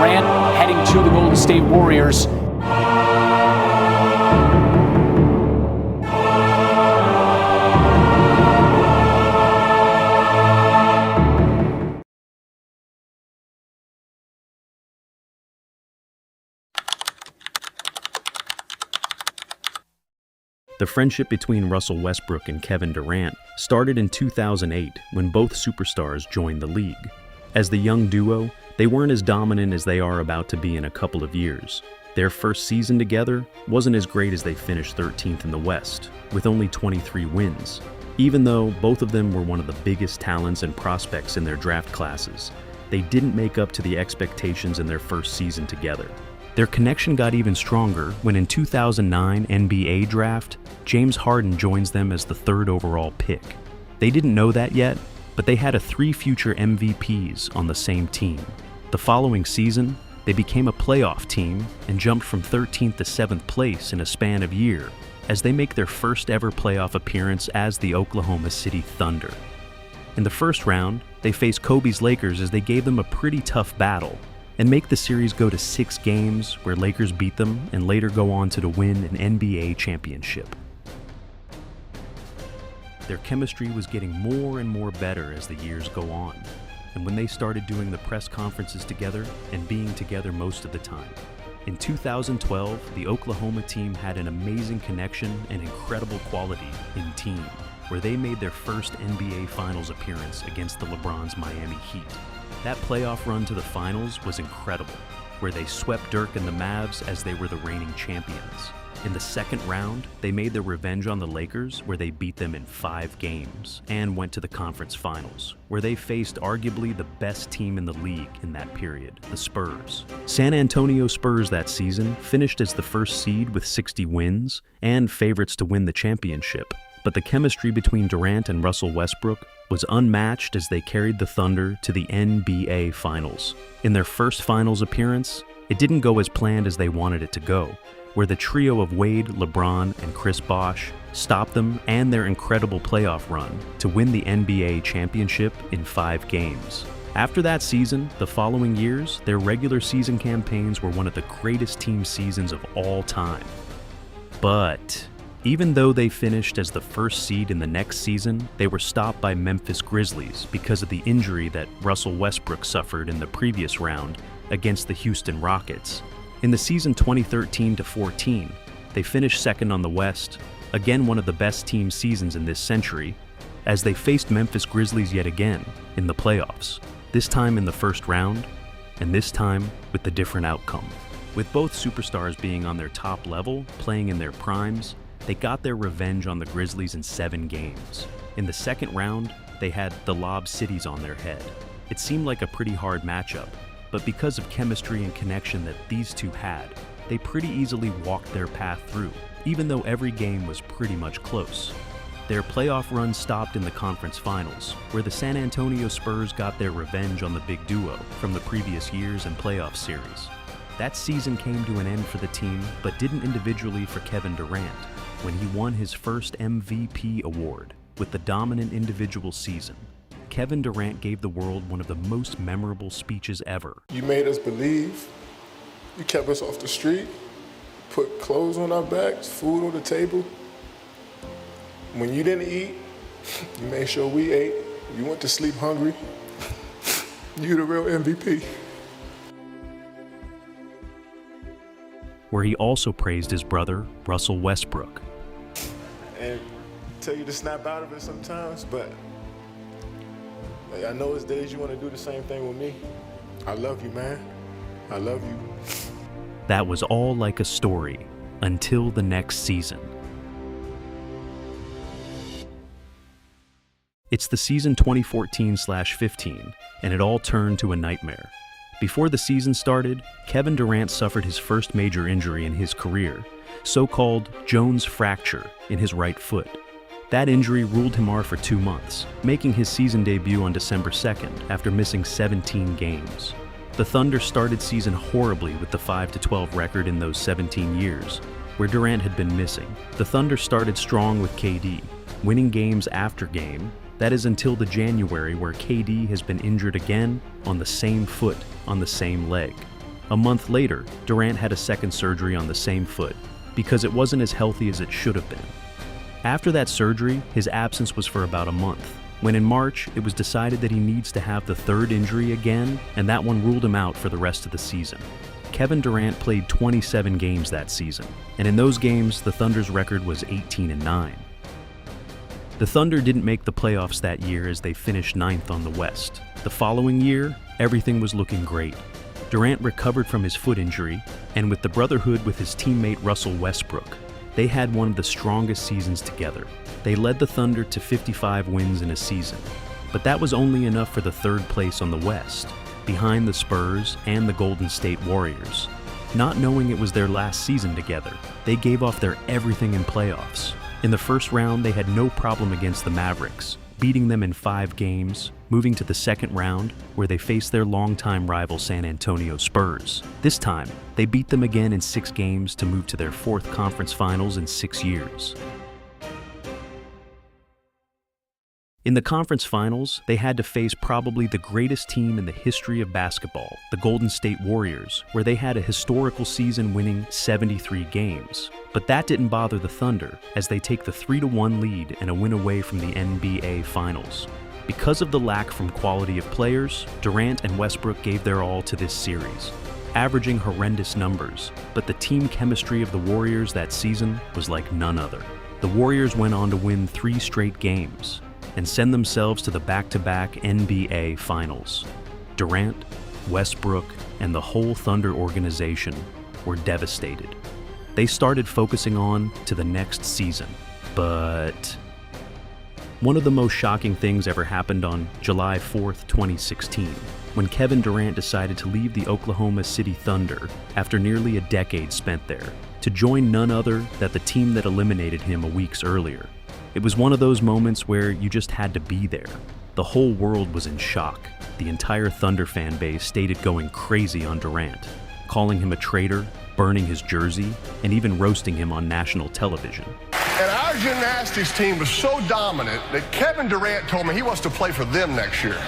Durant heading to the Golden State Warriors. The friendship between Russell Westbrook and Kevin Durant started in 2008 when both superstars joined the league. As the young duo, they weren't as dominant as they are about to be in a couple of years. Their first season together wasn't as great as they finished 13th in the West, with only 23 wins, even though both of them were one of the biggest talents and prospects in their draft classes. They didn't make up to the expectations in their first season together. Their connection got even stronger when in 2009 NBA draft, James Harden joins them as the third overall pick. They didn't know that yet, but they had 3 future MVPs on the same team. The following season, they became a playoff team and jumped from 13th to 7th place in a span of year as they make their first ever playoff appearance as the Oklahoma City Thunder. In the first round, they faced Kobe's Lakers as they gave them a pretty tough battle and make the series go to 6 games where Lakers beat them and later go on to win an NBA championship. Their chemistry was getting more and more better as the years go on, and when they started doing the press conferences together and being together most of the time. In 2012, the Oklahoma team had an amazing connection and incredible quality in team, where they made their first NBA Finals appearance against the LeBron's Miami Heat. That playoff run to the finals was incredible, where they swept Dirk and the Mavs as they were the reigning champions. In the second round, they made their revenge on the Lakers, where they beat them in 5 games, and went to the conference finals, where they faced arguably the best team in the league in that period, the Spurs. San Antonio Spurs that season finished as the first seed with 60 wins, and favorites to win the championship. But the chemistry between Durant and Russell Westbrook was unmatched as they carried the Thunder to the NBA Finals. In their first Finals appearance, it didn't go as planned as they wanted it to go, where the trio of Wade, LeBron, and Chris Bosh stopped them and their incredible playoff run to win the NBA championship in 5 games. After that season, the following years, their regular season campaigns were one of the greatest team seasons of all time. But even though they finished as the first seed in the next season, they were stopped by Memphis Grizzlies because of the injury that Russell Westbrook suffered in the previous round against the Houston Rockets. In the season 2013-14, they finished second on the West, again one of the best team seasons in this century, as they faced Memphis Grizzlies yet again in the playoffs, this time in the first round, and this time with a different outcome. With both superstars being on their top level, playing in their primes, they got their revenge on the Grizzlies in 7 games. In the second round, they had the Lob Cities on their head. It seemed like a pretty hard matchup, but because of chemistry and connection that these two had, they pretty easily walked their path through, even though every game was pretty much close. Their playoff run stopped in the conference finals, where the San Antonio Spurs got their revenge on the big duo from the previous years and playoff series. That season came to an end for the team, but didn't individually for Kevin Durant, when he won his first MVP award with the dominant individual season. Kevin Durant gave the world one of the most memorable speeches ever. You made us believe. You kept us off the street, put clothes on our backs, food on the table. When you didn't eat, you made sure we ate. You went to sleep hungry. You the real MVP. Where he also praised his brother, Russell Westbrook. And tell you to snap out of it sometimes, but I know it's days you want to do the same thing with me. I love you, man. I love you. That was all like a story until the next season. It's the season 2014-15, and it all turned to a nightmare. Before the season started, Kevin Durant suffered his first major injury in his career, so-called Jones fracture in his right foot. That injury ruled him off for 2 months, making his season debut on December 2nd after missing 17 games. The Thunder started season horribly with the 5-12 record in those 17 years, where Durant had been missing. The Thunder started strong with KD, winning games after game. That is until the January where KD has been injured again on the same foot, on the same leg. A month later, Durant had a second surgery on the same foot because it wasn't as healthy as it should have been. After that surgery, his absence was for about a month, when in March, it was decided that he needs to have the third injury again, and that one ruled him out for the rest of the season. Kevin Durant played 27 games that season, and in those games, the Thunder's record was 18-9. The Thunder didn't make the playoffs that year as they finished 9th on the West. The following year, everything was looking great. Durant recovered from his foot injury, and with the Brotherhood with his teammate Russell Westbrook, they had one of the strongest seasons together. They led the Thunder to 55 wins in a season, but that was only enough for the third place on the West, behind the Spurs and the Golden State Warriors. Not knowing it was their last season together, they gave off their everything in playoffs. In the first round, they had no problem against the Mavericks, beating them in 5 games, moving to the second round, where they faced their longtime rival San Antonio Spurs. This time, they beat them again in 6 games to move to their 4th conference finals in 6 years. In the conference finals, they had to face probably the greatest team in the history of basketball, the Golden State Warriors, where they had a historical season winning 73 games. But that didn't bother the Thunder, as they take the 3-1 lead and a win away from the NBA Finals. Because of the lack from quality of players, Durant and Westbrook gave their all to this series, averaging horrendous numbers, but the team chemistry of the Warriors that season was like none other. The Warriors went on to win 3 straight games and send themselves to the back-to-back NBA Finals. Durant, Westbrook, and the whole Thunder organization were devastated. They started focusing on to the next season, but one of the most shocking things ever happened on July 4th, 2016, when Kevin Durant decided to leave the Oklahoma City Thunder after nearly a decade spent there, to join none other than the team that eliminated him a week earlier. It was one of those moments where you just had to be there. The whole world was in shock. The entire Thunder fan base stated going crazy on Durant, calling him a traitor, burning his jersey, and even roasting him on national television. And our gymnastics team was so dominant that Kevin Durant told me he wants to play for them next year.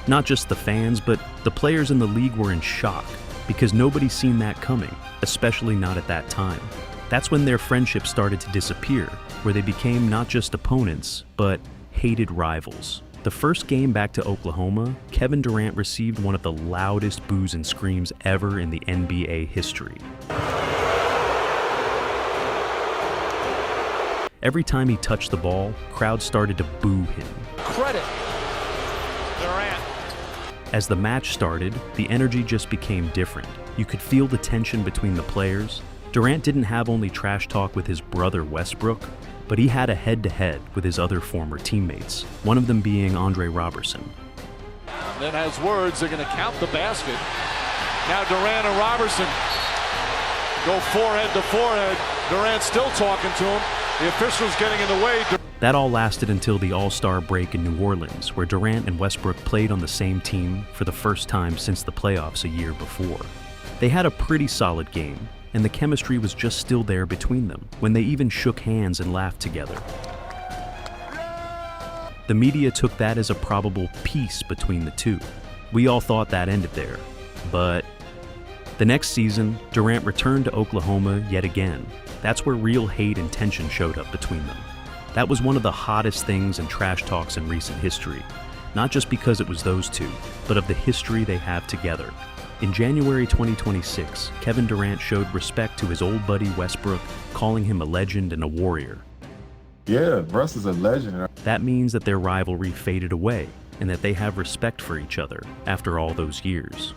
Not just the fans, but the players in the league were in shock, because nobody's seen that coming, especially not at that time. That's when their friendship started to disappear, where they became not just opponents, but hated rivals. The first game back to Oklahoma, Kevin Durant received one of the loudest boos and screams ever in the NBA history. Every time he touched the ball, crowds started to boo him. Credit Durant. As the match started, the energy just became different. You could feel the tension between the players. Durant didn't have only trash talk with his brother Westbrook, but he had a head-to-head with his other former teammates, one of them being Andre Robertson. Then has words, they're going to count the basket. Now Durant and Robertson go forehead to forehead. Durant still talking to him. The official's getting in the way. That all lasted until the All-Star break in New Orleans, where Durant and Westbrook played on the same team for the first time since the playoffs a year before. They had a pretty solid game, and the chemistry was just still there between them, when they even shook hands and laughed together. The media took that as a probable peace between the two. We all thought that ended there, but the next season, Durant returned to Oklahoma yet again. That's where real hate and tension showed up between them. That was one of the hottest things in trash talks in recent history, not just because it was those two, but of the history they have together. In January 2026, Kevin Durant showed respect to his old buddy Westbrook, calling him a legend and a warrior. Yeah, Russ is a legend. That means that their rivalry faded away and that they have respect for each other after all those years.